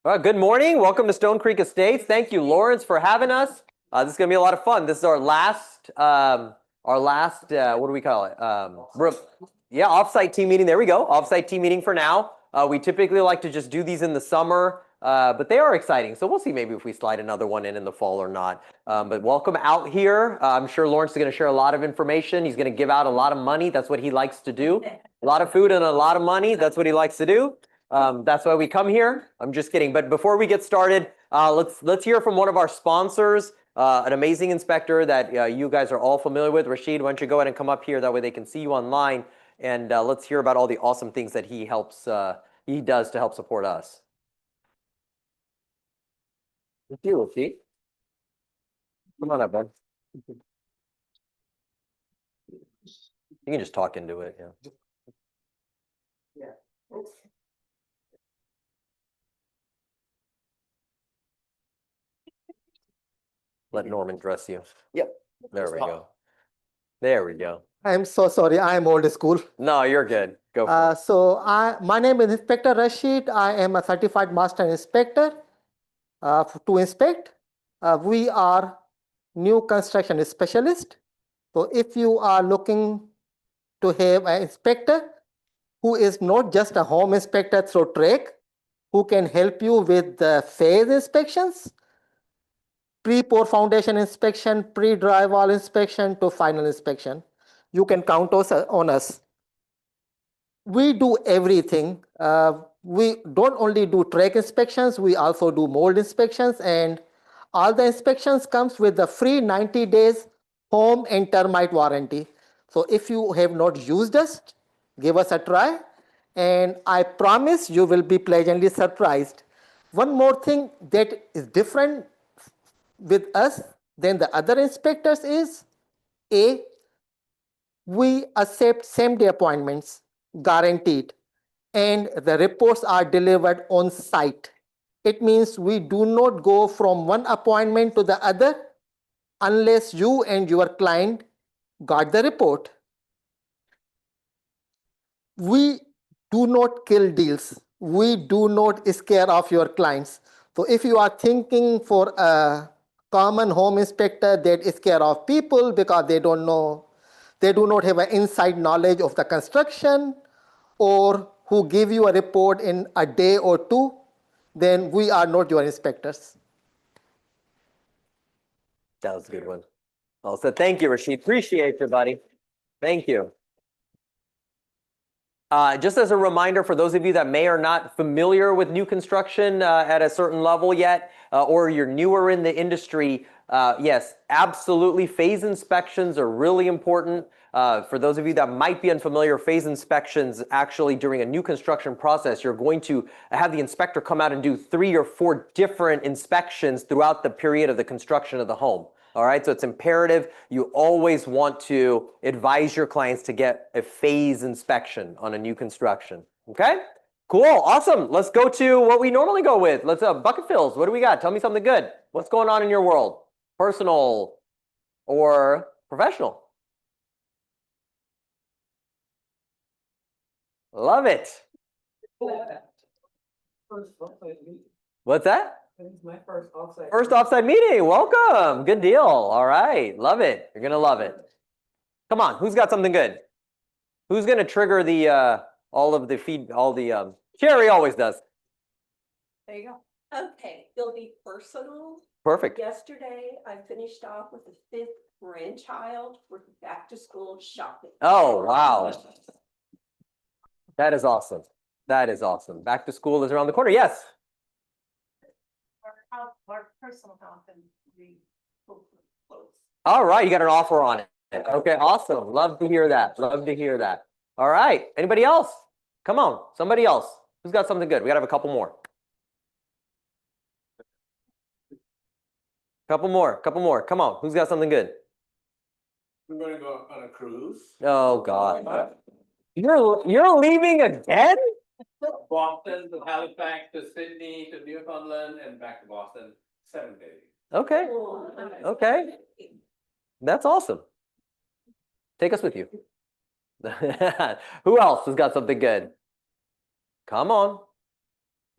Well, good morning. Welcome to Stone Creek Estates. Thank you, Lawrence, for having us. This is going to be a lot of fun. This is our last, what do we call it? Offsite team meeting. There we go. Offsite team meeting for now. We typically like to just do these in the summer, but they are exciting. So we'll see maybe if we slide another one in the fall or not. But welcome out here. I'm sure Lawrence is going to share a lot of information. He's going to give out a lot of money. That's what he likes to do. A lot of food and a lot of money. That's what he likes to do. That's why we come here. I'm just kidding. But before we get started, let's hear from one of our sponsors, an amazing inspector that you guys are all familiar with. Rashid, why don't you go ahead and come up here? That way they can see you online. And let's hear about all the awesome things that he does to help support us. Thank you, Rashid. Come on up, bud. You can just talk into it. Yeah. Let Norman dress you. Yep. There we go. There we go. I'm so sorry. I'm old school. No, you're good. Go for it. My name is Inspector Rashid. I am a certified master inspector. To inspect, we are new construction specialist. So if you are looking to have an inspector who is not just a home inspector through TREC, who can help you with the phase inspections, pre-pour foundation inspection, pre-drywall inspection to final inspection, you can count on us. We do everything. We don't only do TREC inspections, we also do mold inspections, and all the inspections comes with the free 90 days home and termite warranty. So if you have not used us, give us a try, and I promise you will be pleasantly surprised. One more thing that is different with us than the other inspectors is, we accept same-day appointments, guaranteed, and the reports are delivered on site. It means we do not go from one appointment to the other unless you and your client got the report. We do not kill deals. We do not scare off your clients. So if you are thinking for a common home inspector that is scare off people because they do not have an inside knowledge of the construction, or who give you a report in a day or two, then we are not your inspectors. That was a good one. Also, thank you, Rashid. Appreciate you, buddy. Thank you. Just as a reminder for those of you that may or not familiar with new construction at a certain level yet, or you're newer in the industry, yes, absolutely, phase inspections are really important. For those of you that might be unfamiliar, phase inspections, actually during a new construction process, you're going to have the inspector come out and do 3 or 4 different inspections throughout the period of the construction of the home. All right, so it's imperative. You always want to advise your clients to get a phase inspection on a new construction. Okay, cool, awesome. Let's go to what we normally go with. Let's bucket fills. What do we got? Tell me something good. What's going on in your world? Personal or professional? Love it. What's that? It's my first offsite. First offsite meeting. Welcome. Good deal. All right. Love it. You're gonna love it. Come on. Who's got something good? Who's gonna trigger the Sherry always does. There you go. Okay, it'll be personal. Perfect. Yesterday, I finished off with the 5th grandchild for back to school shopping. Oh, wow. That is awesome. That is awesome. Back to school is around the corner. Yes. Our personal health and the clothes. All right. You got an offer on it. Okay. Awesome. Love to hear that. Love to hear that. All right. Anybody else? Come on. Somebody else. Who's got something good? We got to have a couple more. Couple more. Come on. Who's got something good? We're going to go on a cruise. Oh, God. You're leaving again? Boston to Halifax to Sydney to Newfoundland and back to Boston, 7 days. Okay. Okay. That's awesome. Take us with you. Who else has got something good? Come on.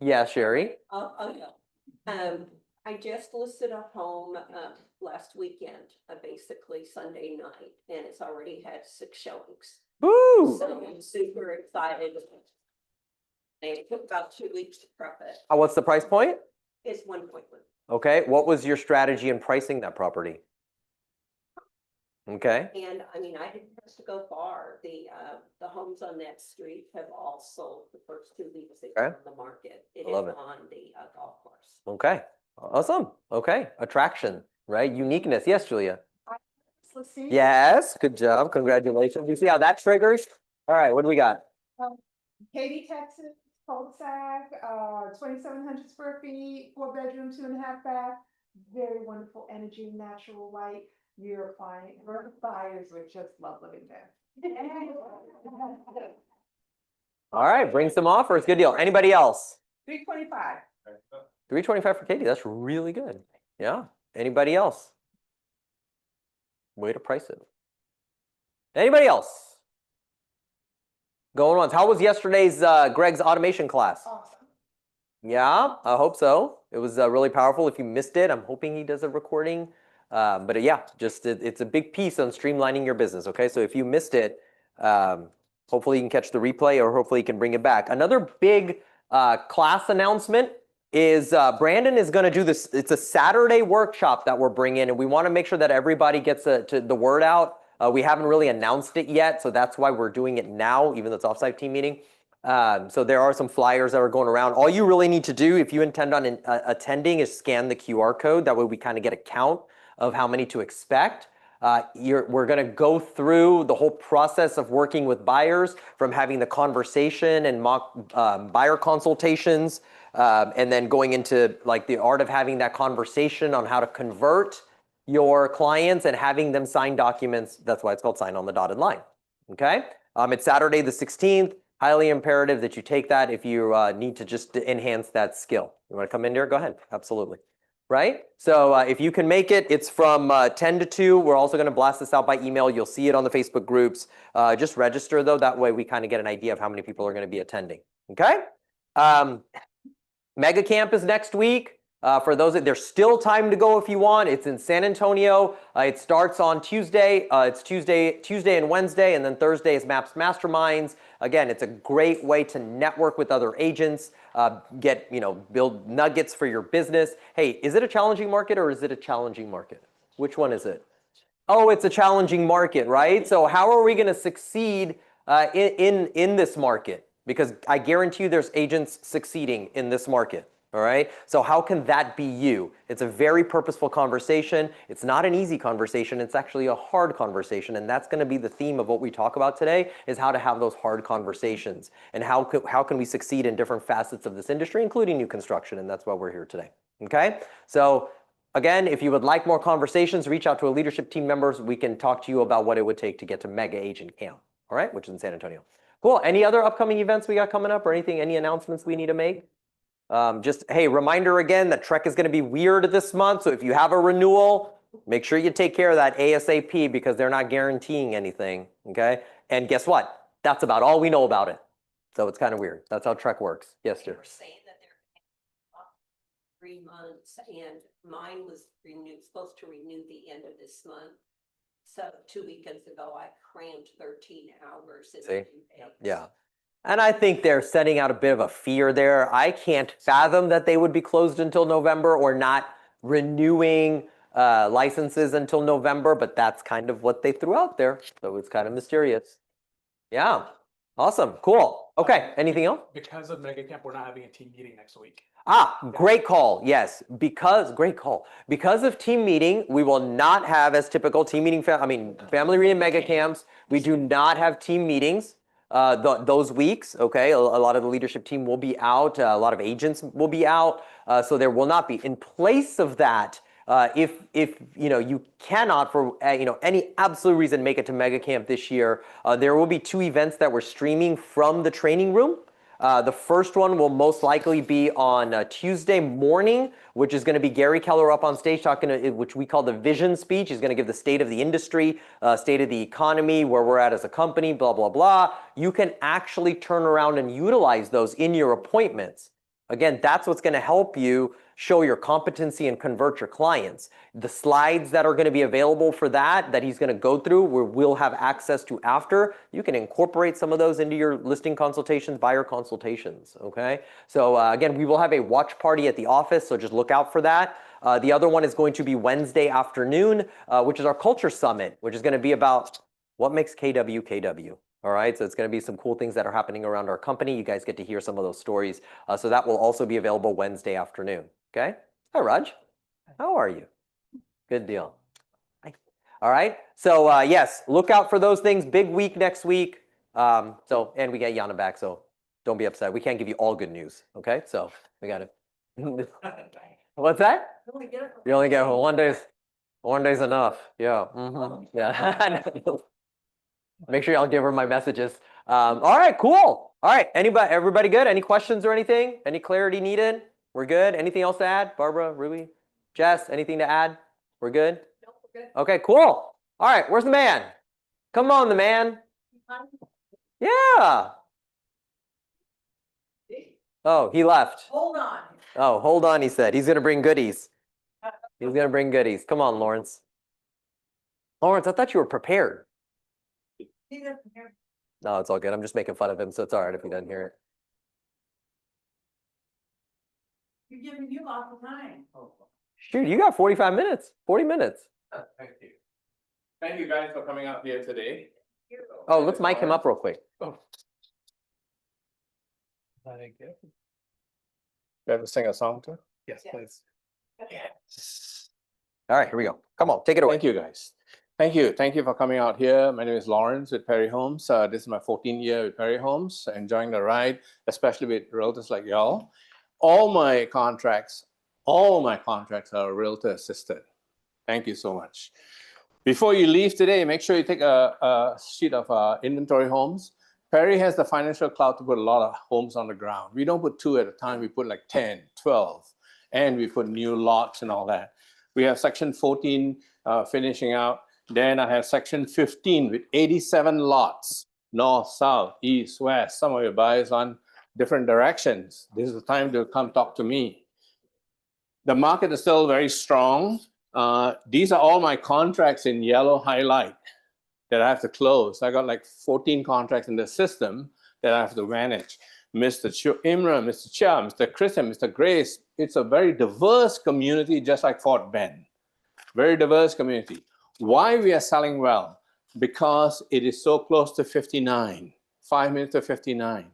Yeah, Sherry. Yeah. I just listed a home, last weekend, basically Sunday night, and it's already had 6 showings. Woo! So I'm super excited. And it took about 2 weeks to prep it. What's the price point? It's 1.1. Okay. What was your strategy in pricing that property? Okay. And I mean, I didn't have to go far. The homes on that street have all sold the first 2 weeks they were Okay. on the market. I love is it. on the golf course. Okay. Awesome. Okay. Attraction, right? Uniqueness. Yes, Julia. Yes. Good job. Congratulations. You see how that triggers? All right. What do we got? Katy, Texas, cul-de-sac, 2,700 square feet, 4 bedroom, 2.5 bath, very wonderful energy, natural light. Your buyers would just love living there. All right. Bring some offers. Good deal. Anybody else? 325. 325 for Katie. That's really good. Yeah. Anybody else? Way to price it. Anybody else? Going once. How was yesterday's Greg's automation class? Awesome. Yeah, I hope so. It was really powerful. If you missed it, I'm hoping he does a recording. But yeah, just it's a big piece on streamlining your business. Okay, so if you missed it, hopefully you can catch the replay, or hopefully you can bring it back. Another big class announcement is Brandon is going to do this. It's a Saturday workshop that we're bringing, and we want to make sure that everybody gets the word out. We haven't really announced it yet, so that's why we're doing it now, even though it's offsite team meeting. So there are some flyers that are going around. All you really need to do, if you intend on attending, is scan the QR code. That way we kind of get a count of how many to expect. We're going to go through the whole process of working with buyers, from having the conversation and mock buyer consultations, and then going into like the art of having that conversation on how to convert your clients and having them sign documents. That's why it's called Sign on the Dotted Line. Okay? It's Saturday the 16th. Highly imperative that you take that if you need to just enhance that skill. You want to come in here? Go ahead. Absolutely. Right? So if you can make it, it's from 10 to 2. We're also going to blast this out by email. You'll see it on the Facebook groups. Just register, though. That way we kind of get an idea of how many people are going to be attending. Okay? Mega Camp is next week. For those there's still time to go if you want. It's in San Antonio. It starts on Tuesday. It's Tuesday and Wednesday, and then Thursday is Maps Masterminds. Again, it's a great way to network with other agents, build nuggets for your business. Hey, is it a challenging market or is it a challenging market? Which one is it? Oh, it's a challenging market, right? So how are we going to succeed in this market? Because I guarantee you there's agents succeeding in this market. All right. So how can that be you? It's a very purposeful conversation. It's not an easy conversation. It's actually a hard conversation. And that's going to be the theme of what we talk about today, is how to have those hard conversations and how can we succeed in different facets of this industry, including new construction. And that's why we're here today. Okay. So again, if you would like more conversations, reach out to a leadership team members. We can talk to you about what it would take to get to Mega Agent Camp. All right. Which is in San Antonio. Cool. Any other upcoming events we got coming up, or anything, any announcements we need to make? Hey, reminder again that Trek is going to be weird this month. So if you have a renewal, make sure you take care of that ASAP, because they're not guaranteeing anything. Okay. And guess what? That's about all we know about it. So it's kind of weird. That's how Trek works. Yes, They dear. were saying that they're 3 months, and mine was supposed to renew the end of this month. So 2 weekends ago, I crammed 13 hours. In See? 2 days. Yeah. And I think they're setting out a bit of a fear there. I can't fathom that they would be closed until November or not renewing licenses until November, but that's kind of what they threw out there. So it's kind of mysterious. Yeah. Awesome. Cool. Okay. Anything else? Because of Mega Camp, we're not having a team meeting next week. Great call. Yes, great call. Because of team meeting, we will not have, as typical team meeting, family reunion mega camps. We do not have team meetings those weeks. Okay, a lot of the leadership team will be out. A lot of agents will be out. So there will not be. In place of that, if you cannot for any absolute reason make it to Mega Camp this year, there will be 2 events that we're streaming from the training room. The first one will most likely be on Tuesday morning, which is going to be Gary Keller up on stage talking to, which we call the vision speech. He's going to give the state of the industry, state of the economy, where we're at as a company, blah, blah, blah. You can actually turn around and utilize those in your appointments. Again, that's what's going to help you show your competency and convert your clients. The slides that are going to be available for that he's going to go through, we'll have access to after. You can incorporate some of those into your listing consultations, buyer consultations, okay? So again, we will have a watch party at the office, so just look out for that. The other one is going to be Wednesday afternoon, which is our Culture Summit, which is going to be about what makes KW KW. All right, so it's going to be some cool things that are happening around our company. You guys get to hear some of those stories. So that will also be available Wednesday afternoon. Okay. Hi, Raj. How are you? Good deal. Hi. All right. So yes, look out for those things. Big week next week. And we get Yana back, so don't be upset. We can't give you all good news. Okay. So we got it. What's that? You only get one day. One day's enough. Yeah. Yeah. Make sure y'all give her my messages. All right, cool. All right, everybody good? Any questions or anything? Any clarity needed? We're good. Anything else to add? Barbara, Ruby, Jess, anything to add? We're good? No, we're good. Okay, cool. All right, where's the man? Come on, the man. Yeah. Oh, he left. Hold on. Oh, hold on, he said. He's going to bring goodies. He's going to bring goodies. Come on, Lawrence. Lawrence, I thought you were prepared. He doesn't hear. No, it's all good. I'm just making fun of him, so it's all right if he doesn't hear it. You're giving you lots of time. Shoot, you got 45 minutes, 40 minutes. Thank you. Thank you guys for coming out here today. Oh, let's mic him up real quick. Thank you. You have to sing a song too? Yes, please. All right, here we go. Come on, take it away. Thank you, guys. Thank you. Thank you for coming out here. My name is Lawrence with Perry Homes. This is my 14th year with Perry Homes. Enjoying the ride, especially with realtors like y'all. All my contracts are realtor assisted. Thank you so much. Before you leave today, make sure you take a sheet of inventory homes. Perry has the financial cloud to put a lot of homes on the ground. We don't put 2 at a time. We put like 10, 12, and we put new lots and all that. We have section 14 finishing out. Then I have section 15 with 87 lots, north, south, east, west. Some of your buyers on different directions. This is the time to come talk to me. The market is still very strong. These are all my contracts in yellow highlight that I have to close. I got like 14 contracts in the system that I have to manage. Mr. Imran, Mr. Chia, Mr. Christian, Mr. Grace. It's a very diverse community, just like Fort Bend. Very diverse community. Why we are selling well? Because it is so close to 59, 5 minutes to 59.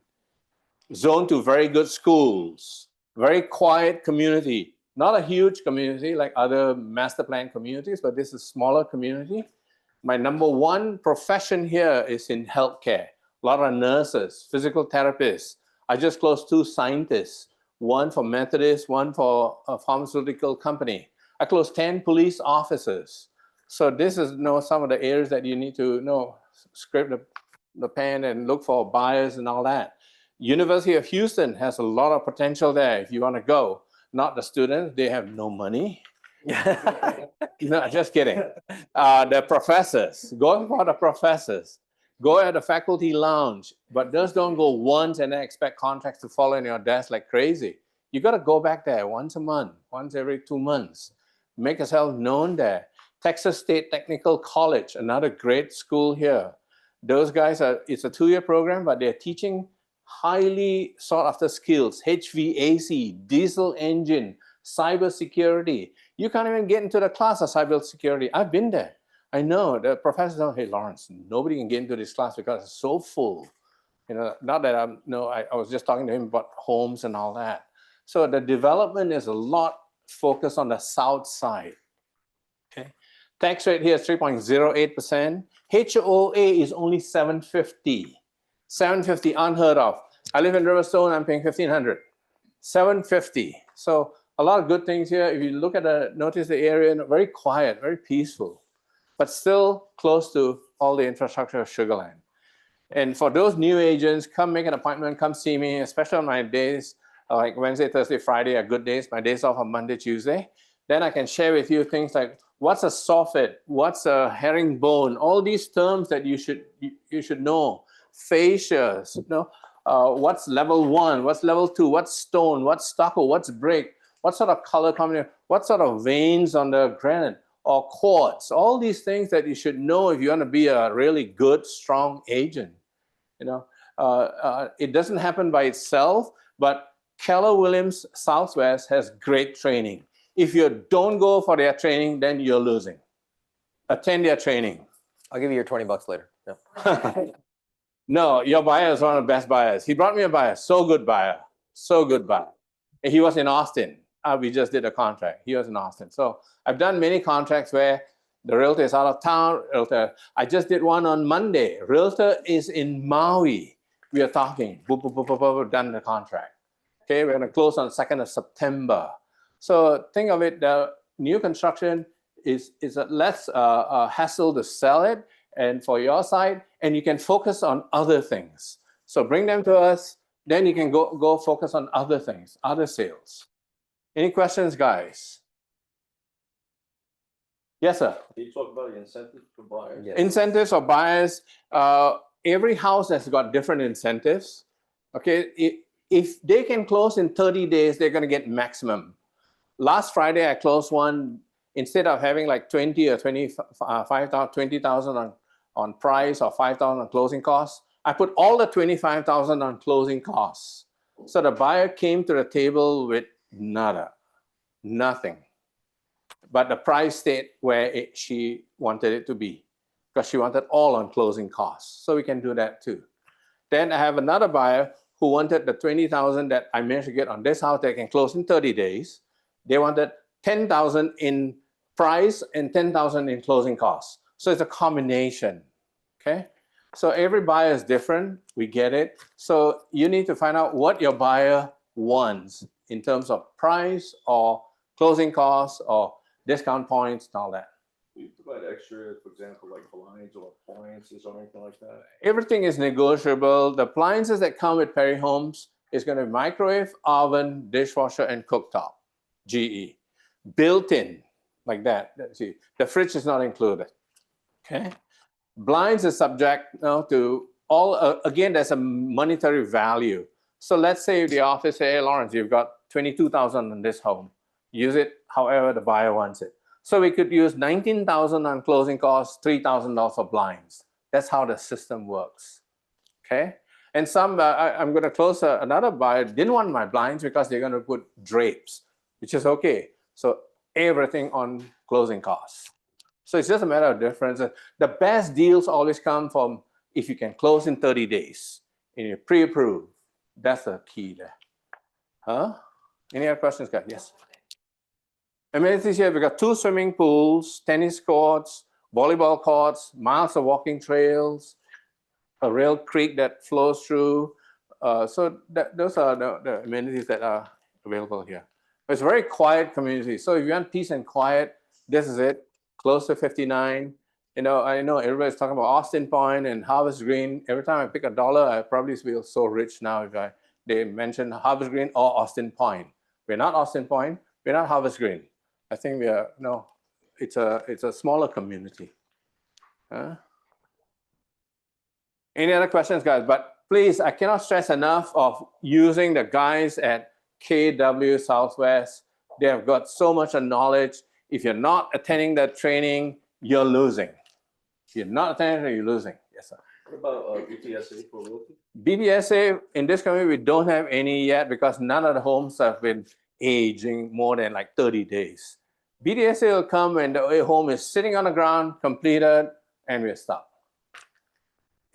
Zoned to very good schools, very quiet community. Not a huge community like other master plan communities, but this is a smaller community. My number one profession here is in healthcare. A lot of nurses, physical therapists. I just closed 2 scientists, one for Methodist, one for a pharmaceutical company. I closed 10 police officers. So this is some of the areas that you need to scrape the pen and look for buyers and all that. University of Houston has a lot of potential there if you want to go. Not the students, they have no money. No, just kidding. The professors, go for the professors. Go at the faculty lounge, but just don't go once and then expect contracts to fall in your desk like crazy. You got to go back there once a month, once every 2 months. Make yourself known there. Texas State Technical College, another great school here. Those guys it's a 2-year program, but they're teaching highly sought after skills, HVAC, diesel engine, cybersecurity. You can't even get into the class of cybersecurity. I've been there. I know the professors say, hey, Lawrence, nobody can get into this class because it's so full. Not that I was just talking to him about homes and all that. So the development is a lot focused on the south side. Okay. Tax rate here is 3.08%. HOA is only $750. $750, unheard of. I live in Riverstone, I'm paying $1,500. $750. So a lot of good things here. If you look at notice the area, very quiet, very peaceful, but still close to all the infrastructure of Sugar Land. And for those new agents, come make an appointment, come see me, especially on my days, like Wednesday, Thursday, Friday are good days. My days off are Monday, Tuesday. Then I can share with you things like what's a soffit, what's a herringbone, all these terms that you should know, fascias, what's level 1, what's level 2, what's stone, what's stucco, what's brick, what sort of color combination, what sort of veins on the granite or quartz, all these things that you should know if you want to be a really good, strong agent. You know, it doesn't happen by itself, but Keller Williams Southwest has great training. If you don't go for their training, then you're losing. Attend their training. I'll give you your $20 later. Yeah. No, your buyer is one of the best buyers. He brought me a buyer, so good buyer. And he was in Austin. We just did a contract. He was in Austin. So I've done many contracts where the realtor is out of town. I just did one on Monday. Realtor is in Maui. We are talking. Boop, boop, boop, boop, boop, done the contract. Okay, we're going to close on 2nd of September. So think of it, the new construction is a less hassle to sell it and for your side, and you can focus on other things. So bring them to us, then you can go focus on other things, other sales. Any questions, guys? Yes, sir. Can you talk about the incentives for buyers? Yes. Incentives for buyers. Every house has got different incentives. Okay, if they can close in 30 days, they're going to get maximum. Last Friday, I closed one. Instead of having like 20 or 20,000 on price or 5,000 on closing costs, I put all the 25,000 on closing costs. So the buyer came to the table with nothing. But the price stayed where she wanted it to be because she wanted all on closing costs. So we can do that too. Then I have another buyer who wanted the 20,000 that I managed to get on this house that can close in 30 days. They wanted 10,000 in price and 10,000 in closing costs. So it's a combination, okay? So every buyer is different, we get it. So you need to find out what your buyer wants in terms of price or closing costs or discount points and all that. Do you provide extra, for example, like blinds or appliances or anything like that? Everything is negotiable. The appliances that come with Perry Homes is going to be microwave, oven, dishwasher, and cooktop, GE. Built in, like that. See, the fridge is not included, okay? Blinds is subject to all, again, there's a monetary value. So let's say the office say, hey, Lawrence, you've got 22,000 in this home. Use it however the buyer wants it. So we could use 19,000 on closing costs, $3,000 for blinds. That's how the system works, okay? And some, I'm going to close another buyer, didn't want my blinds because they're going to put drapes, which is okay. So everything on closing costs. So it's just a matter of difference. The best deals always come from if you can close in 30 days and you're pre-approved. That's the key there. Huh? Any other questions, guys? Yes. Amenities here, we've got 2 swimming pools, tennis courts, volleyball courts, miles of walking trails, a rail creek that flows through. So those are the amenities that are available here. It's a very quiet community. So if you want peace and quiet, this is it. Close to 59. You know, I know everybody's talking about Austin Point and Harvest Green. Every time I pick $1, I probably feel so rich now if they mention Harvest Green or Austin Point. We're not Austin Point. We're not Harvest Green. I think we are, no, it's a smaller community. Any other questions, guys? But please, I cannot stress enough of using the guys at KW Southwest. They have got so much knowledge. If you're not attending that training, you're losing. If you're not attending, you're losing. Yes, sir. What about BTSA for realty? BDSA, in this community, we don't have any yet because none of the homes have been aging more than like 30 days. BDSA will come when the home is sitting on the ground, completed, and we're stopped.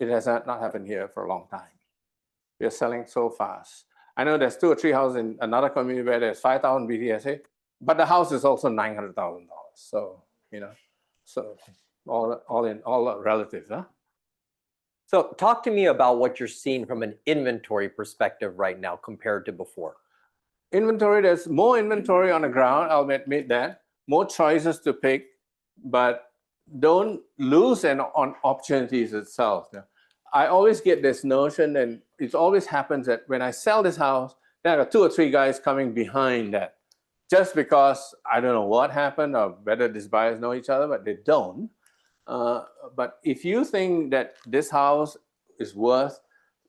It has not happened here for a long time. We are selling so fast. I know there's 2 or 3 houses in another community where there's 5,000 BDSA, but the house is also $900,000. So, you know, so all relative, huh? So talk to me about what you're seeing from an inventory perspective right now compared to before. Inventory, there's more inventory on the ground, I'll admit that. More choices to pick, but don't lose on opportunities itself. I always get this notion, and it always happens that when I sell this house, there are 2 or 3 guys coming behind that. Just because I don't know what happened or whether these buyers know each other, but they don't. But if you think that this house is worth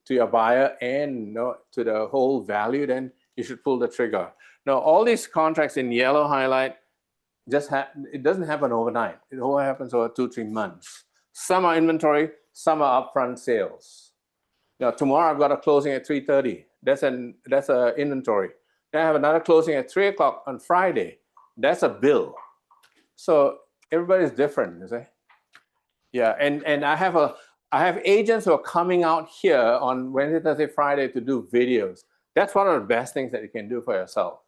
to your buyer and to the whole value, then you should pull the trigger. Now, all these contracts in yellow highlight, it doesn't happen overnight. It all happens over 2-3 months. Some are inventory, some are upfront sales. Now, tomorrow I've got a closing at 3:30. That's an inventory. Then I have another closing at 3 o'clock on Friday. That's a bill. So everybody's different, you see. Yeah, and I have agents who are coming out here on Wednesday, Thursday, Friday to do videos. That's one of the best things that you can do for yourself,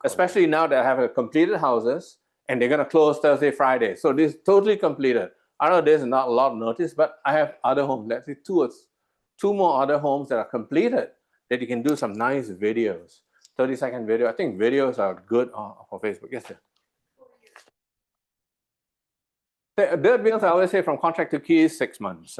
especially now that I have completed houses and they're going to close Thursday, Friday. So this is totally completed. I know there's not a lot of notice, but I have other homes, let's say two more other homes that are completed that you can do some nice videos, 30-second video. I think videos are good for Facebook. Yes, sir. The bills, I always say from contract to key is 6 months.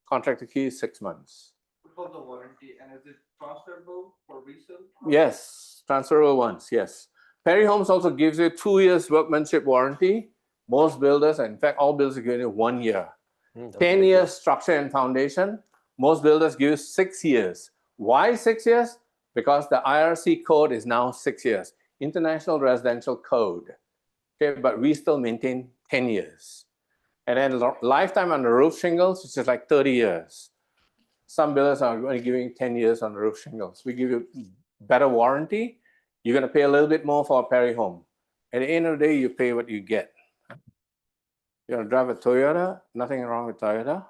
Contract to key is 6 months. What about the warranty, and is it transferable for resale? Yes, transferable ones, yes. Perry Homes also gives you 2 years workmanship warranty. Most builders, in fact, all builders give you 1 year. 10 years structure and foundation. Most builders give you 6 years. Why 6 years? Because the IRC code is now 6 years. International Residential Code. Okay, but we still maintain 10 years. And then lifetime on the roof shingles, which is like 30 years. Some builders are only giving 10 years on the roof shingles. We give you better warranty. You're going to pay a little bit more for a Perry home. At the end of the day, you pay what you get. You want to drive a Toyota? Nothing wrong with Toyota.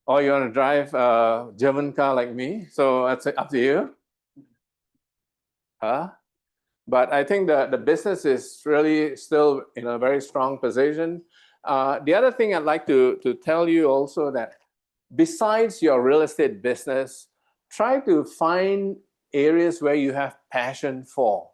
Or you want to drive a German car like me? So that's up to you. But I think the business is really still in a very strong position. The other thing I'd like to tell you also that besides your real estate business, try to find areas where you have passion for.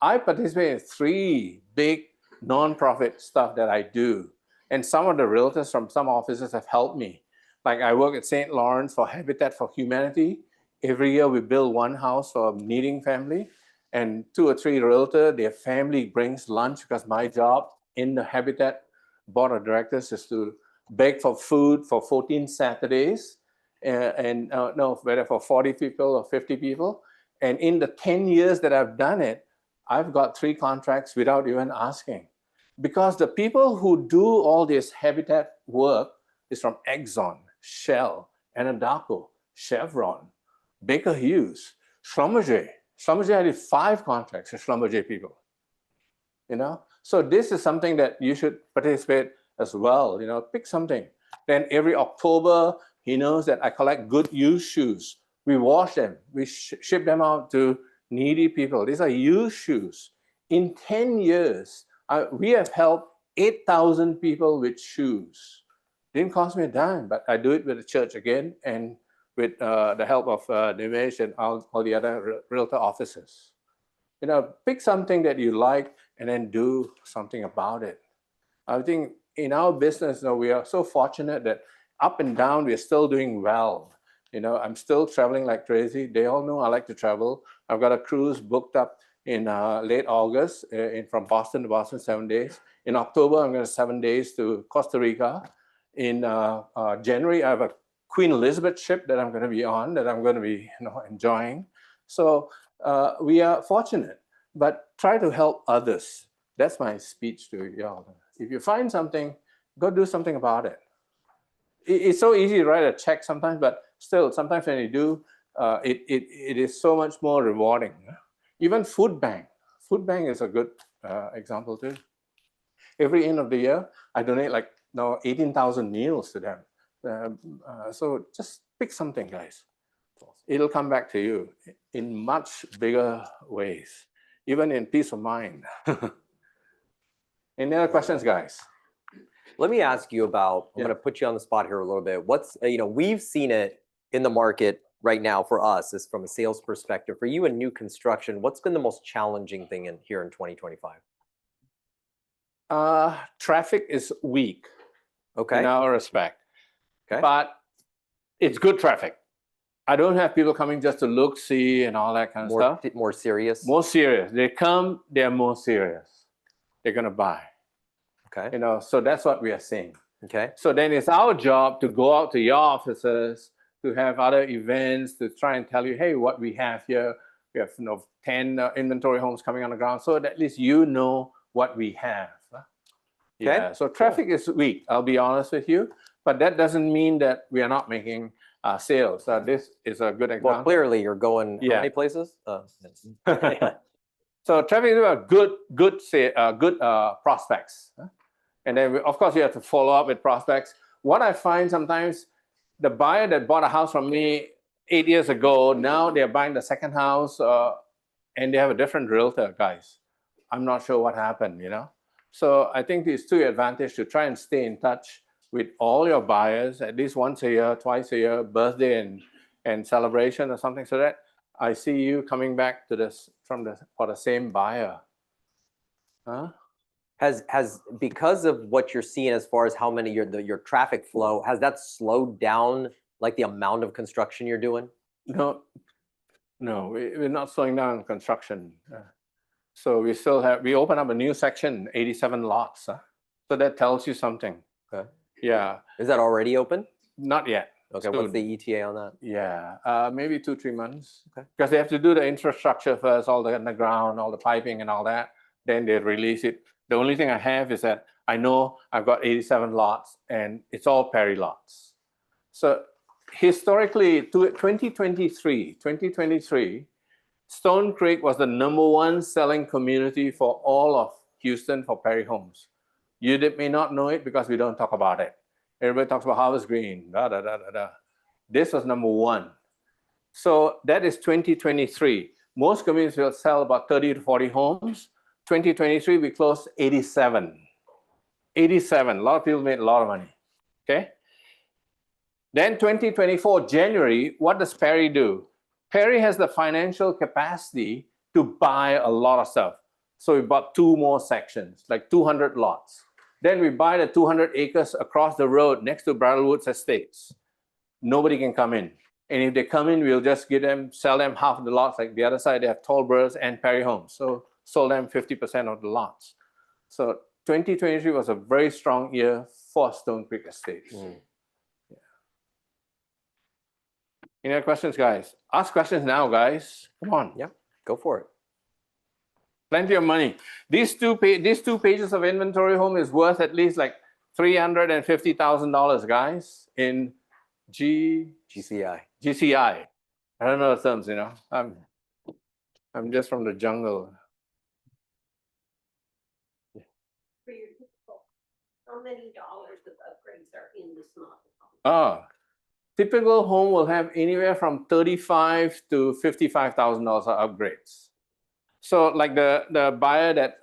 I participate in 3 big nonprofit stuff that I do. And some of the realtors from some offices have helped me. Like I work at St. Lawrence for Habitat for Humanity. Every year we build one house for a needing family. And 2 or 3 realtors, their family brings lunch because my job in the Habitat board of directors is to beg for food for 14 Saturdays, whether for 40 people or 50 people. And in the 10 years that I've done it, I've got 3 contracts without even asking. Because the people who do all this Habitat work is from Exxon, Shell, Anadarko, Chevron, Baker Hughes, Schlumberger. Schlumberger did 5 contracts for Schlumberger people. So this is something that you should participate as well. Pick something. Then every October, he knows that I collect good used shoes. We wash them. We ship them out to needy people. These are used shoes. In 10 years, we have helped 8,000 people with shoes. Didn't cost me a dime, but I do it with the church again and with the help of Nimesh and all the other realtor officers. Pick something that you like and then do something about it. I think in our business, we are so fortunate that up and down, we're still doing well. I'm still traveling like crazy. They all know I like to travel. I've got a cruise booked up in late August from Boston to Boston, 7 days. In October, I'm going to 7 days to Costa Rica. In January, I have a Queen Elizabeth ship that I'm going to be on, that I'm going to be enjoying. So we are fortunate, but try to help others. That's my speech to y'all. If you find something, go do something about it. It's so easy to write a check sometimes, but still, sometimes when you do, it is so much more rewarding. Even food bank. Food bank is a good example too. Every end of the year, I donate 18,000 meals to them. So just pick something, guys. It'll come back to you in much bigger ways, even in peace of mind. Any other questions, guys? Let me ask you about, I'm Yeah. going to put you on the spot here a little bit. We've seen it in the market right now for us, is from a sales perspective. For you in new construction, what's been the most challenging thing here in 2025? Traffic is weak. Okay. In our respect. Okay. But it's good traffic. I don't have people coming just to look, see, and all that kind of stuff. More serious. More serious. They come, they're more serious. They're going to buy. Okay. So that's what we are seeing. Okay. So then it's our job to go out to your offices, to have other events, to try and tell you, hey, what we have here. We have 10 inventory homes coming on the ground, so that at least you know what we have. Yeah, so traffic is weak, I'll be honest with you, but that doesn't mean that we are not making sales. This is a good example. Well, clearly you're going how Yeah. many places? So traffic is a good prospects. And then, of course, you have to follow up with prospects. What I find sometimes, the buyer that bought a house from me 8 years ago, now they're buying the second house and they have a different realtor, guys. I'm not sure what happened, you know. So I think it's to your advantage to try and stay in touch with all your buyers at least once a year, twice a year, birthday and celebration or something, so that I see you coming back to this for the same buyer. Huh? Has because of what you're seeing as far as how many your traffic flow, has that slowed down like the amount of construction you're doing? No, we're not slowing down construction. So we still have, we open up a new section, 87 lots. So that tells you something. Okay. Yeah. Is that already open? Not yet. Okay, Soon. what's the ETA on that? Yeah, maybe 2-3 months. Okay. Because they have to do the infrastructure first, all the underground, all the piping and all that. Then they release it. The only thing I have is that I know I've got 87 lots and it's all Perry lots. So historically, 2023, Stone Creek was the #1 selling community for all of Houston for Perry Homes. You may not know it because we don't talk about it. Everybody talks about Harvest Green, This was #1. So that is 2023. Most communities will sell about 30 to 40 homes. 2023, we closed 87. 87, a lot of people made a lot of money, okay? Then 2024, January, what does Perry do? Perry has the financial capacity to buy a lot of stuff. So we bought 2 more sections, like 200 lots. Then we buy the 200 acres across the road next to Bridal Woods Estates. Nobody can come in. And if they come in, we'll just sell them half of the lots. Like the other side, they have Tollburs and Perry Homes. So sold them 50% of the lots. So 2023 was a very strong year for Stone Creek Estates. Yeah. Any other questions, guys? Ask questions now, guys. Come on. Yeah, go for it. Plenty of money. These two pages of inventory home is worth at least like $350,000, guys, in GCI. GCI. I don't know the terms, you know. I'm just from the jungle. For your typical, how many dollars of upgrades are in this model? Oh, typical home will have anywhere from $35,000 to $55,000 of upgrades. So like the buyer that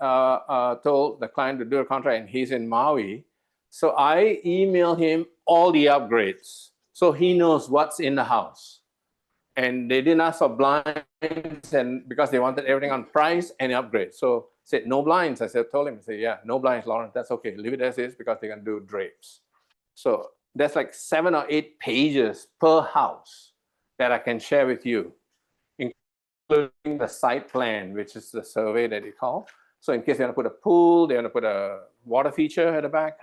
told the client to do a contract and he's in Maui, so I email him all the upgrades so he knows what's in the house. And they didn't ask for blinds, and because they wanted everything on price and upgrade. So said no blinds. I told him, yeah, no blinds, Lawrence, that's okay. Leave it as is because they're gonna do drapes. So that's like 7 or 8 pages per house that I can share with you, including the site plan, which is the survey that they call. So in case they want to put a pool, they want to put a water feature at the back,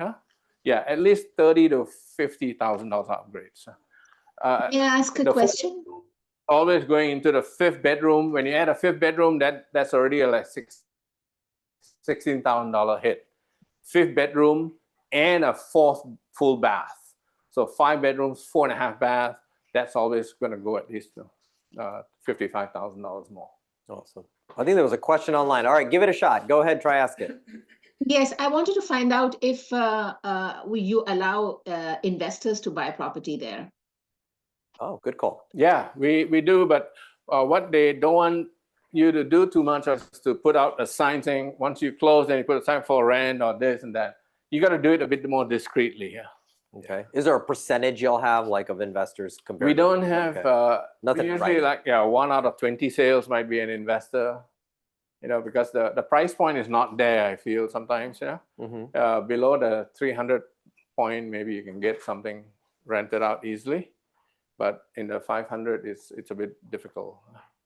yeah, at least $30,000 to $50,000 upgrades. May I ask a question? Always going into the 5th bedroom. When you add a 5th bedroom, that's already a like $16,000 hit. 5th bedroom and a 4th full bath. So 5 bedrooms, 4.5 bath. That's always going to go at least $55,000 more. Awesome. I think there was a question online. All right, give it a shot. Go ahead, try ask it. Yes, I wanted to find out if you allow investors to buy property there. Oh, good call. Yeah, we do, but what they don't want you to do too much is to put out a sign saying once you close, then you put a sign for rent or this and that. You got to do it a bit more discreetly. Yeah. Okay. Is there a percentage you'll have like of investors compared? We to- don't have Nothing, usually right? like 1 out of 20 sales might be an investor, you know, because the price point is not there. I feel sometimes, you know, Mhm. below the 300 point, maybe you can get something rented out easily, but in the 500, it's a bit difficult.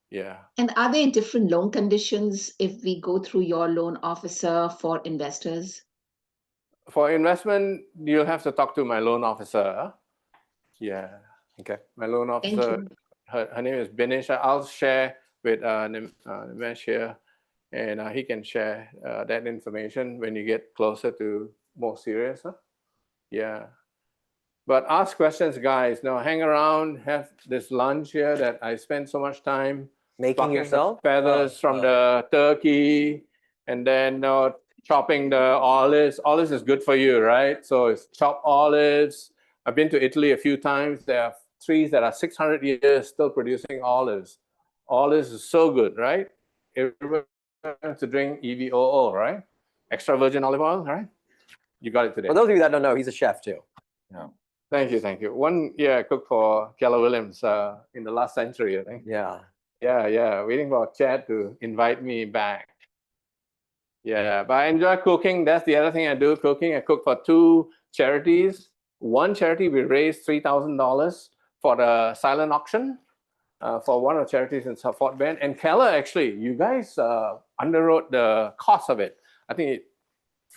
Yeah. And are there different loan conditions if we go through your loan officer for investors? For investment, you'll have to talk to my loan officer. Yeah. Okay. My loan Thank officer, you. her name is Binish. I'll share with Nimesh here, and he can share that information when you get closer to more serious. Huh? Yeah. But ask questions, guys. Now hang around, have this lunch here that I spent so much time Making plucking the yourself? feathers from the turkey, and then chopping the olives. Olives is good for you, right? So it's chopped olives. I've been to Italy a few times. There are trees that are 600 years still producing olives. Olives is so good, right? Everybody wants to drink EVOO, right? Extra virgin olive oil, right? You got it today. For those of you that don't know, he's a chef too. Thank you, thank you. One year I cooked for Keller Williams in the last century, I think. Yeah. Yeah, waiting for Chad to invite me back. Yeah, but I enjoy cooking. That's the other thing I do, cooking. I cook for 2 charities. One charity, we raised $3,000 for the silent auction for one of the charities in Fort Bend. And Keller, actually, you guys underwrote the cost of it. I think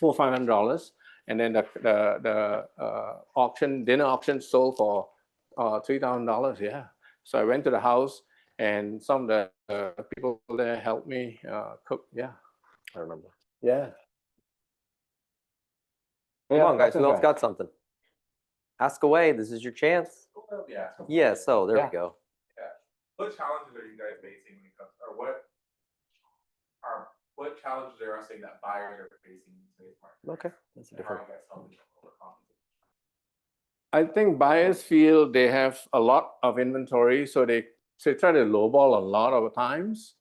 $400 or $500. And then the dinner auction sold for $3,000. Yeah. So I went to the house, and some of the people there helped me cook. Yeah. I remember. Yeah. Come on, guys. Who else right. got something? Ask away. This is your chance. Yeah. Yeah. So there Yeah. we go. What challenges are you guys facing when it comes, or what challenges are you saying that buyers are facing in today's market? Okay. That's a And how are different. you guys helping them overcome it? I think buyers feel they have a lot of inventory, so they try to lowball a lot of times.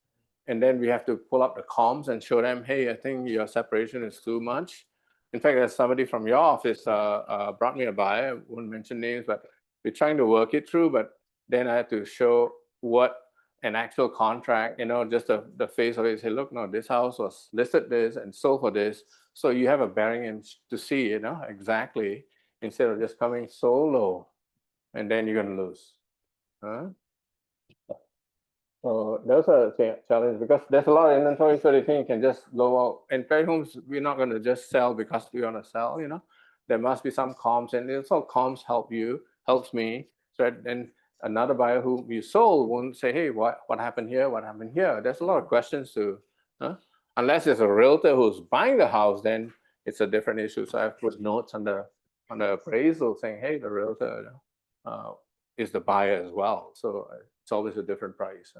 And then we have to pull up the comps and show them, hey, I think your separation is too much. In fact, there's somebody from your office brought me a buyer. I won't mention names, but we're trying to work it through. But then I had to show what an actual contract, just the face of it. Say, look, no, this house was listed this and sold for this. So you have a bearing to see, exactly, instead of just coming so low, and then you're going to lose. Huh? So those are challenges because there's a lot of inventory, so they think you can just go out. And Perry Homes, we're not going to just sell because we want to sell. There must be some comps, and also comps helps me. So then another buyer who you sold won't say, hey, what happened here? What happened here? There's a lot of questions to, unless it's a realtor who's buying the house, then it's a different issue. So I have put notes on the appraisal saying, hey, the realtor is the buyer as well. So it's always a different price.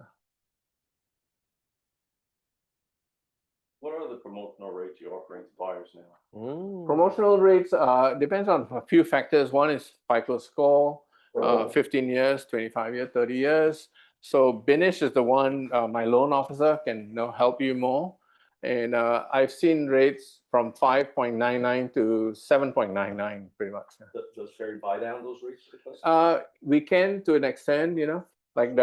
What are the promotional rates you're offering to buyers now? Promotional rates depends on a few factors. One is FICO score, 15 years, 25 years, 30 years. So Binish is the one, my loan officer can help you more. And I've seen rates from 5.99 to 7.99 pretty much. Does Ferry buy down those rates for the customer? We can to an extent, like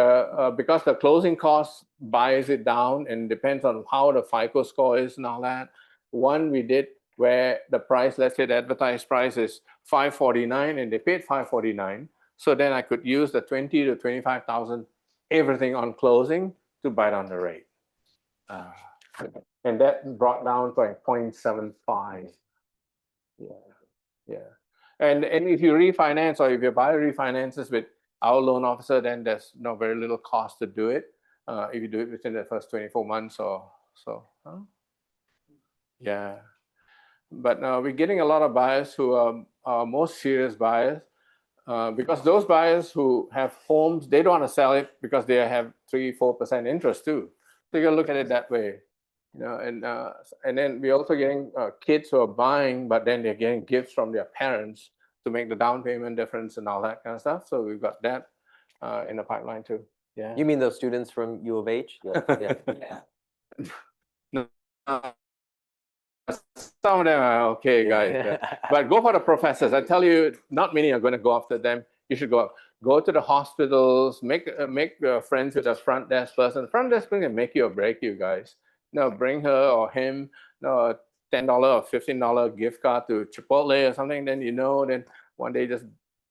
because the closing cost buys it down, and depends on how the FICO score is and all that. One we did where the price, let's say the advertised price is $549 and they paid $549. So then I could use the 20 to 25,000 everything on closing to buy down the rate. And that brought down to like 0.75. Yeah. And if you refinance, or if your buyer refinances with our loan officer, then there's very little cost to do it. If you do it within the first 24 months or so. Yeah. But we're getting a lot of buyers who are more serious buyers, because those buyers who have homes, they don't want to sell it because they have 3-4% interest too. So you gotta look at it that way. And then we're also getting kids who are buying, but then they're getting gifts from their parents to make the down payment difference and all that kind of stuff. So we've got that in the pipeline too. Yeah. You mean those students from U of H? Yeah. No, some of them are okay, guys. But go for the professors. I tell you, not many are going to go after them. You should go to the hospitals, make friends with a front desk person. Front desk person can make you or break you, guys. Bring her or him a $10 or $15 gift card to Chipotle or something. Then then one day just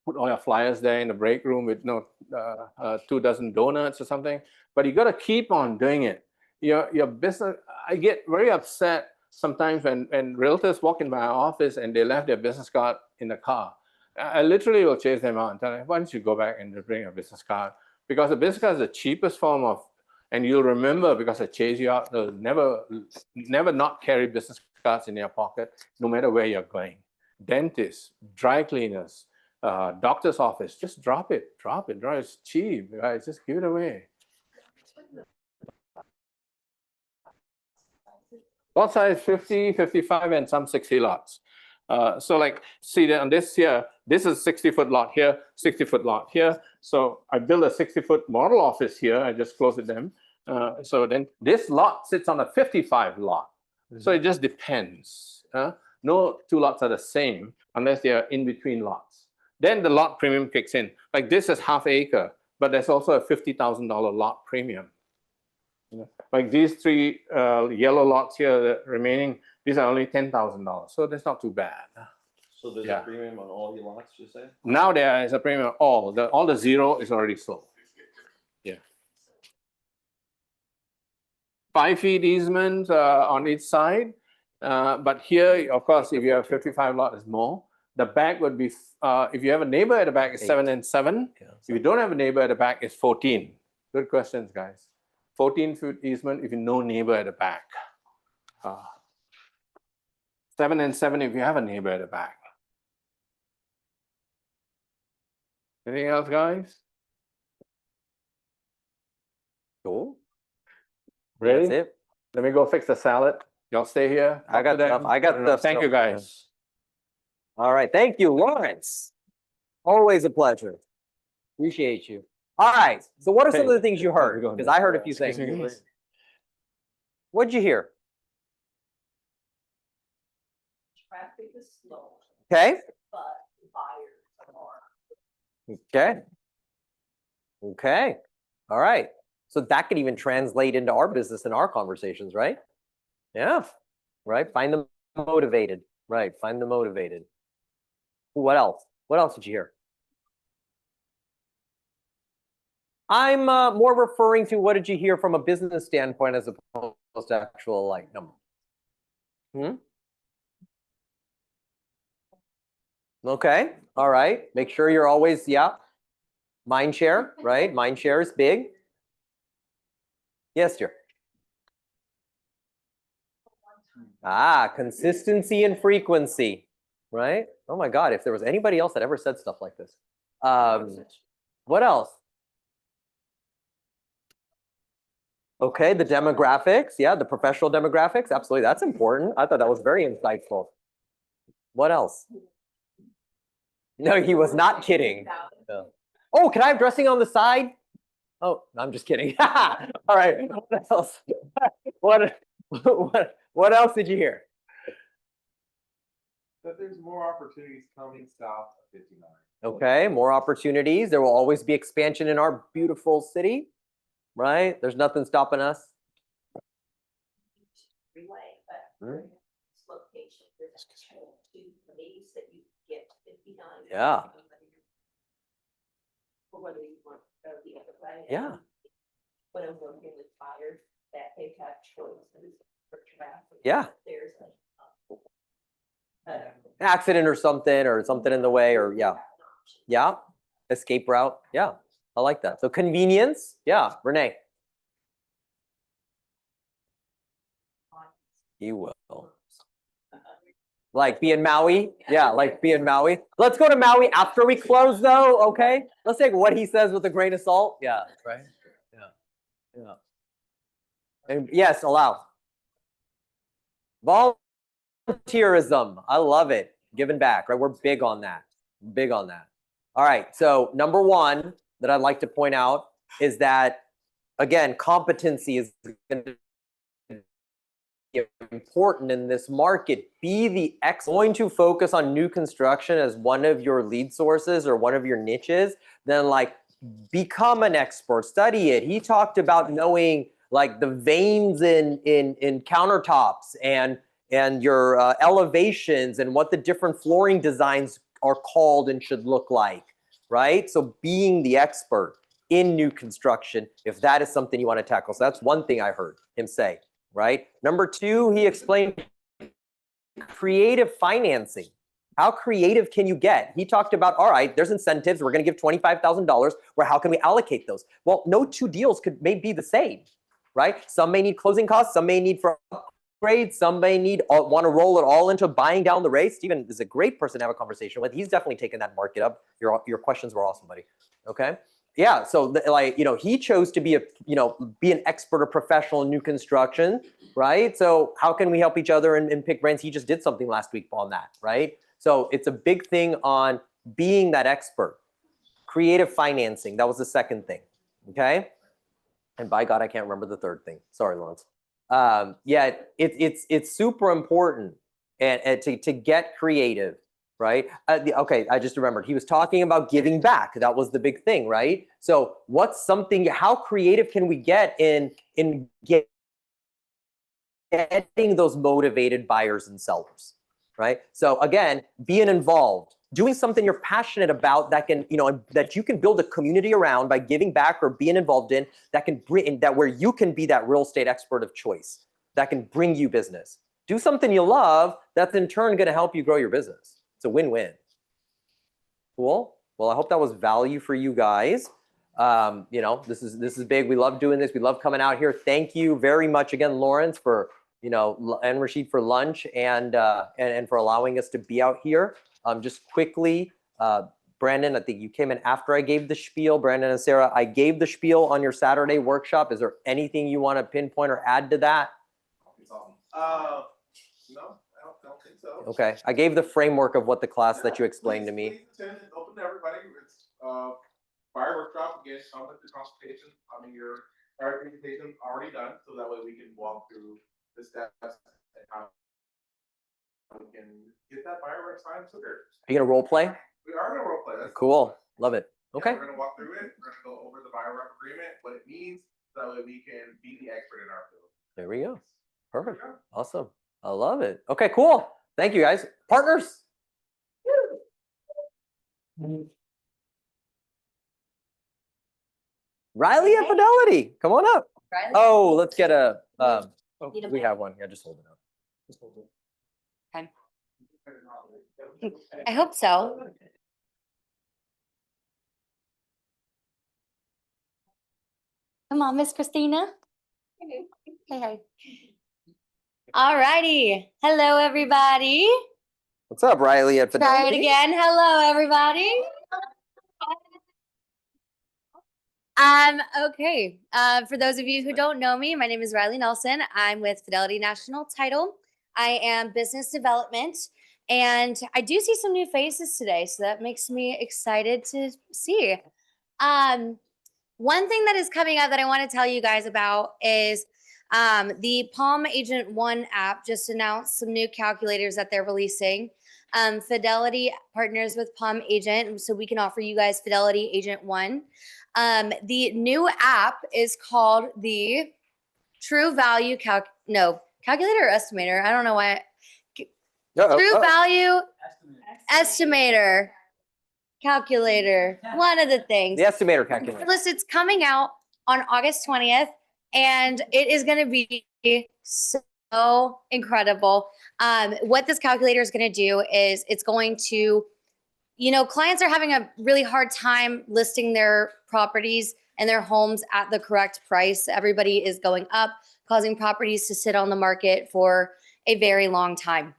put all your flyers there in the break room with 2 dozen donuts or something. But you got to keep on doing it. Your business. I get very upset sometimes when realtors walk in my office and they left their business card in the car. I literally will chase them out and tell them, why don't you go back and just bring a business card? Because the business card is the cheapest form of, and you'll remember because I chase you out, never not carry business cards in your pocket, no matter where you're going. Dentists, dry cleaners, doctor's office, just drop it. It's cheap, guys, just give it away. Lot size 50, 55, and some 60 lots. So like, see that on this here, this is 60-foot lot here, 60-foot lot here. So I built a 60-foot model office here. I just closed it down. So then this lot sits on a 55 lot. So it just depends. No two lots are the same unless they are in between lots. Then the lot premium kicks in. Like this is half acre, but there's also a $50,000 lot premium. Like these three yellow lots here, the remaining, these are only $10,000. So that's not too bad. So there's Yeah. a premium on all your lots, you say? Now there is a premium on all the zero is already sold. Yeah. 5 feet easement on each side. But here, of course, if you have 55 lot, is more. The back would be, if you have a neighbor at the back, it's 7 and 7. Yeah, If you don't have a neighbor at the back, it's 14. Good questions, guys. 14-foot easement if you no neighbor at the back. 7 and 7 if you have a neighbor at the back. Anything else, guys? Cool. Ready? That's it. Let me go fix the salad. Y'all stay here. I got Talk to them. stuff. I got stuff Thank you, still. guys. All right. Thank you, Lawrence. Always a pleasure. Appreciate you. All right. So what are some Hey, of the things you how's it heard? going? Because I heard a few Excuse things. me. What'd you hear? Traffic is slow, Okay. but buyers are. Okay. Okay. All right. So that could even translate into our business and our conversations, right? Yeah. Right. Find them motivated. Right. Find them motivated. What else? What else did you hear? I'm more referring to what did you hear from a business standpoint as opposed to actual like number. Okay. All right. Make sure you're always, yeah. Mind share, right? Mind share is big. Yes, dear. Consistency and frequency, right? Oh my God, if there was anybody else that ever said stuff like this. What else? Okay, the demographics. Yeah, the professional demographics. Absolutely, that's important. I thought that was very insightful. What else? No, he was not kidding. No. Oh, can I have dressing on the side? Oh, no, I'm just kidding. All right. What else? What else did you hear? That there's more opportunities coming south of 59. Okay, more opportunities. There will always be expansion in our beautiful city, right? There's nothing stopping us. Relay, but this location, there's two ways that you get 59. Yeah. Or whether you want to go the other way. Yeah. When I'm working with buyers, that they have choices for traffic. Yeah. There's Accident or something in the way, or yeah. Yeah. Escape route. Yeah. I like that. So convenience. Yeah. Renee. You will. Like be in Maui. Yeah, like be in Maui. Let's go to Maui after we close though, okay? Let's take what he says with a grain of salt. Yeah, right? Yeah. Yeah. And yes, allow. Volunteerism. I love it. Giving back, right? We're big on that. Big on that. All right. So number one that I'd like to point out is that, again, competency is going to important in this market. Be the going to focus on new construction as one of your lead sources or one of your niches, then like become an expert, study it. He talked about knowing like the veins in countertops and your elevations and what the different flooring designs are called and should look like, right? So being the expert in new construction, if that is something you want to tackle. So that's one thing I heard him say. Right. Number two, he explained creative financing. How creative can you get? He talked about, all right, there's incentives. We're going to give $25,000. Where how can we allocate those? Well, no two deals may be the same, right? Some may need closing costs. Some may need for upgrades. Some may want to roll it all into buying down the rate. Steven is a great person to have a conversation with. He's definitely taken that market up. Your questions were awesome, buddy. Okay. Yeah. So he chose to be be an expert or professional in new construction, right? So how can we help each other and pick brands? He just did something last week on that, right? So it's a big thing on being that expert. Creative financing, that was the second thing, okay? And by God, I can't remember the third thing. Sorry, Lawrence. Yeah, it's super important and to get creative, right? Okay, I just remembered. He was talking about giving back. That was the big thing, right? So what's something, how creative can we get in getting those motivated buyers and sellers? Right? So again, being involved, doing something you're passionate about that can, that you can build a community around by giving back or being involved in, that can bring that where you can be that real estate expert of choice, that can bring you business. Do something you love, that's in turn going to help you grow your business. It's a win-win. Cool. Well, I hope that was value for you guys. This is big. We love doing this. We love coming out here. Thank you very much again, Lawrence, for and Rashid for lunch and for allowing us to be out here. Just quickly, Brandon, I think you came in after I gave the spiel. Brandon and Sarah, I gave the spiel on your Saturday workshop. Is there anything you want to pinpoint or add to that? No, I don't think so. Okay, I gave the framework of what the class that you explained to me. Please attend and open to everybody. It's fire workshop again. Come with the consultation. Your fire presentation already done, so that way we can walk through the steps and how we can get that fireworks sign sooner. Are you gonna role play? We are gonna role play. That's Cool, love it. Okay. Yeah, we're gonna walk through it. We're gonna go over the firework agreement, what it means, so that way we can be the expert in our field. There we go. Perfect. Awesome. I love it. Okay, cool. Thank you, guys. Partners. Riley at Fidelity, come on up. Riley? Oh, let's get a. Need a We mic? have one. Yeah, just hold it up. Just hold it. I hope so. Come on, Miss Christina. Hey, hey. All righty. Hello, everybody. What's up, Riley at Fidelity? Try it again. Hello, everybody. Okay. For those of you who don't know me, my name is Riley Nelson. I'm with Fidelity National Title. I am business development, and I do see some new faces today, so that makes me excited to see. One thing that is coming up that I want to tell you guys about is the Palm Agent One app just announced some new calculators that they're releasing. Fidelity partners with Palm Agent, so we can offer you guys Fidelity Agent One. The new app is called the True Value Calculator or Estimator. I don't know why. True Value Estimator. Calculator. One of the things. The estimator calculator. Listen, it's coming out on August 20th, and it is going to be so incredible. What this calculator is going to do is it's going to, clients are having a really hard time listing their properties and their homes at the correct price. Everybody is going up, causing properties to sit on the market for a very long time.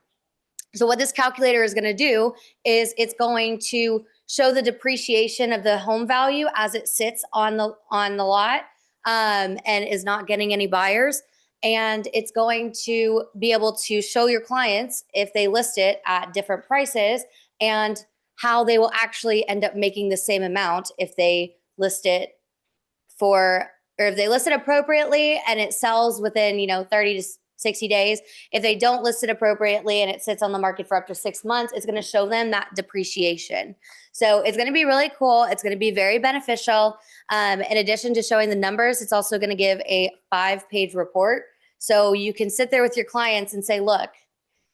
So what this calculator is going to do is it's going to show the depreciation of the home value as it sits on the lot and is not getting any buyers. And it's going to be able to show your clients if they list it at different prices and how they will actually end up making the same amount if they list it or if they list it appropriately and it sells within, 30 to 60 days. If they don't list it appropriately and it sits on the market for up to 6 months, it's going to show them that depreciation. So it's going to be really cool. It's going to be very beneficial. In addition to showing the numbers, it's also going to give a 5-page report. So you can sit there with your clients and say, look,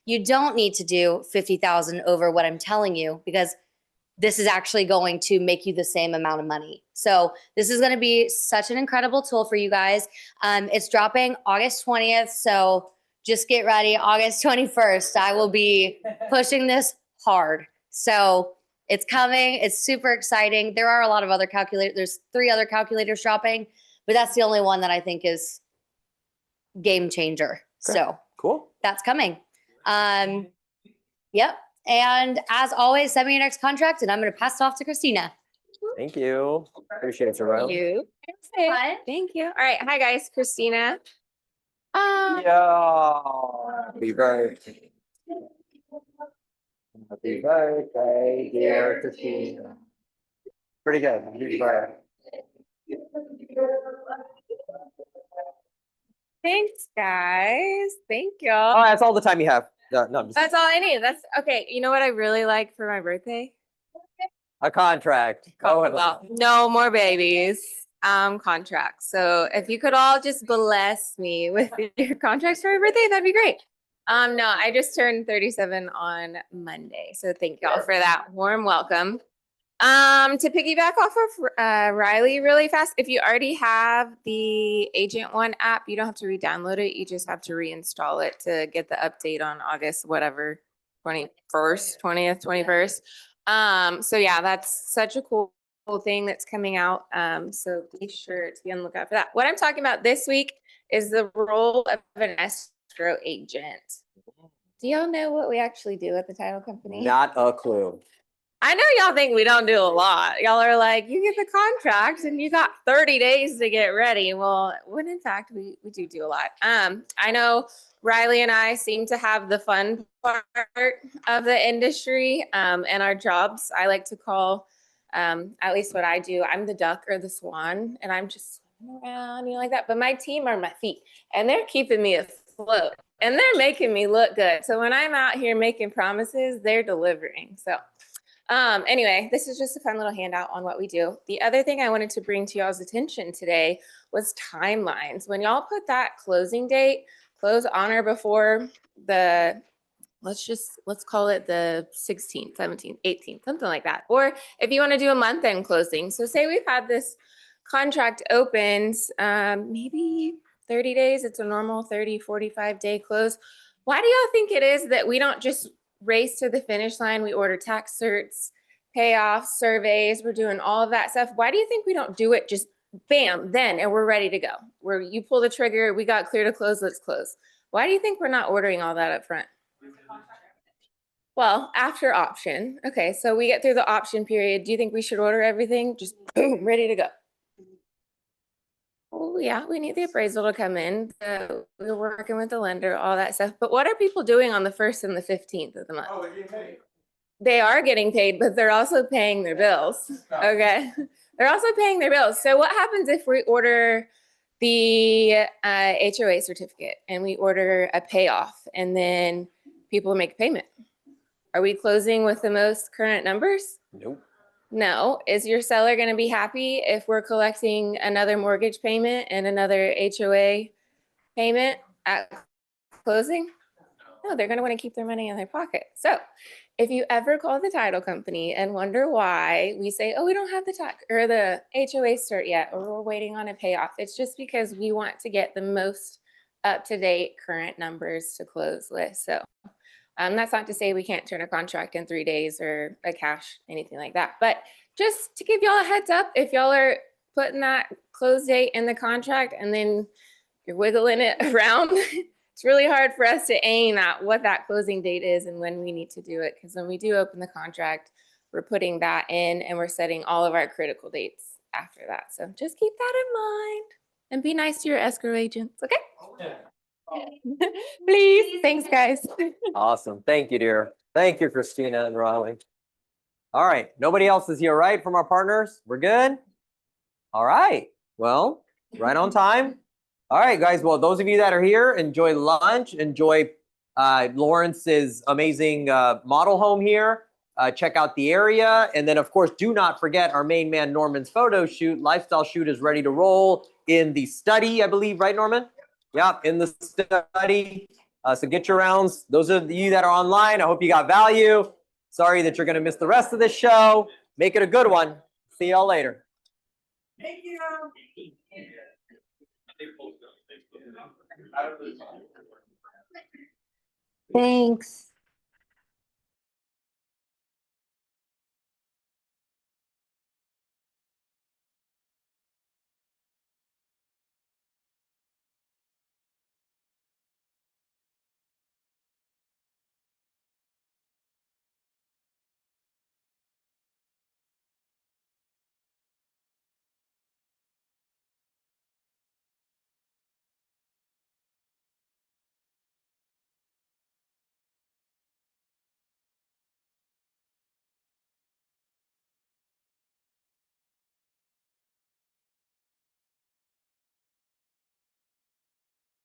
you don't need to do 50,000 over what I'm telling you because this is actually going to make you the same amount of money. So this is going to be such an incredible tool for you guys. It's dropping August 20th. So just get ready. August 21st, I will be pushing this hard. So it's coming. It's super exciting. There are a lot of other calculators. There's 3 other calculators dropping, but that's the only one that I think is game changer. Okay. So Cool. that's coming. Yep. And as always, send me your next contract and I'm going to pass it off to Christina. Thank you. Appreciate you, Riley. You. Fun. Thank you. All right. Hi, guys. Christina. Yeah. Happy birthday. Happy birthday, dear Christina. Pretty good. Happy birthday. Thanks, guys. Thank Oh, y'all. that's all the time you have. No, I'm just That's all I need. That's okay. You know what I really like for my birthday? a contract. Oh, Well, no more babies. Contracts. So if you could all just bless me with your contracts for my birthday, that'd be great. No, I just turned 37 on Monday. So thank y'all for that warm welcome. To piggyback off of Riley really fast, if you already have the Agent One app, you don't have to re-download it. You just have to reinstall it to get the update on August, whatever, 21st, 20th, 21st. So yeah, that's such a cool thing that's coming out. So be sure to be on the lookout for that. What I'm talking about this week is the role of an escrow agent. Do y'all know what we actually do at the title company? not a clue. I know y'all think we don't do a lot. Y'all are like, you get the contract and you got 30 days to get ready. Well, when in fact we do a lot. I know Riley and I seem to have the fun part of the industry and our jobs. I like to call, at least what I do, I'm the duck or the swan, and I'm just swimming around, you know, like that. But my team are my feet, and they're keeping me afloat, and they're making me look good. So when I'm out here making promises, they're delivering. So anyway, this is just a fun little handout on what we do. The other thing I wanted to bring to y'all's attention today was timelines. When y'all put that closing date, close on or before the, let's call it the 16th, 17th, 18th, something like that. Or if you want to do a month end closing. So say we've had this contract opened, maybe 30 days, it's a normal 30, 45 day close. Why do y'all think it is that we don't just race to the finish line? We order tax certs, payoffs, surveys, we're doing all of that stuff. Why do you think we don't do it just bam, then, and we're ready to go? Where you pull the trigger, we got clear to close, let's close. Why do you think we're not ordering all that up front? Well, after option. Okay, so we get through the option period. Do you think we should order everything just boom, ready to go? Oh yeah, we need the appraisal to come in. We're working with the lender, all that stuff. But what are people doing on the 1st and the 15th of the month? Oh, they're getting paid. They are getting paid, but they're also paying their bills. Okay, they're also paying their bills. So what happens if we order the HOA certificate and we order a payoff and then people make payment? Are we closing with the most current numbers? Nope. No. Is your seller going to be happy if we're collecting another mortgage payment and another HOA payment at closing? No, they're going to want to keep their money in their pocket. So if you ever call the title company and wonder why we say, oh, we don't have the tax or the HOA cert yet, or we're waiting on a payoff, it's just because we want to get the most up-to-date current numbers to close with. So that's not to say we can't turn a contract in 3 days or a cash, anything like that. But just to give y'all a heads up, if y'all are putting that close date in the contract and then you're wiggling it around, it's really hard for us to aim at what that closing date is and when we need to do it. Because when we do open the contract, we're putting that in and we're setting all of our critical dates after that. So just keep that in mind and be nice to your escrow agents, okay? Please. Thanks, guys. Awesome. Thank you, dear. Thank you, Christina and Riley. All right. Nobody else is here, right? From our partners? We're good? All right. Well, right on time. All right, guys. Well, those of you that are here, enjoy lunch. Enjoy Lawrence's amazing model home here. Check out the area. And then, of course, do not forget our main man, Norman's photo shoot. Lifestyle shoot is ready to roll in the study, I believe. Right, Norman? Yeah, in the study. So get your rounds. Those of you that are online, I hope you got value. Sorry that you're going to miss the rest of this show. Make it a good one. See y'all later. Thank you. Thanks.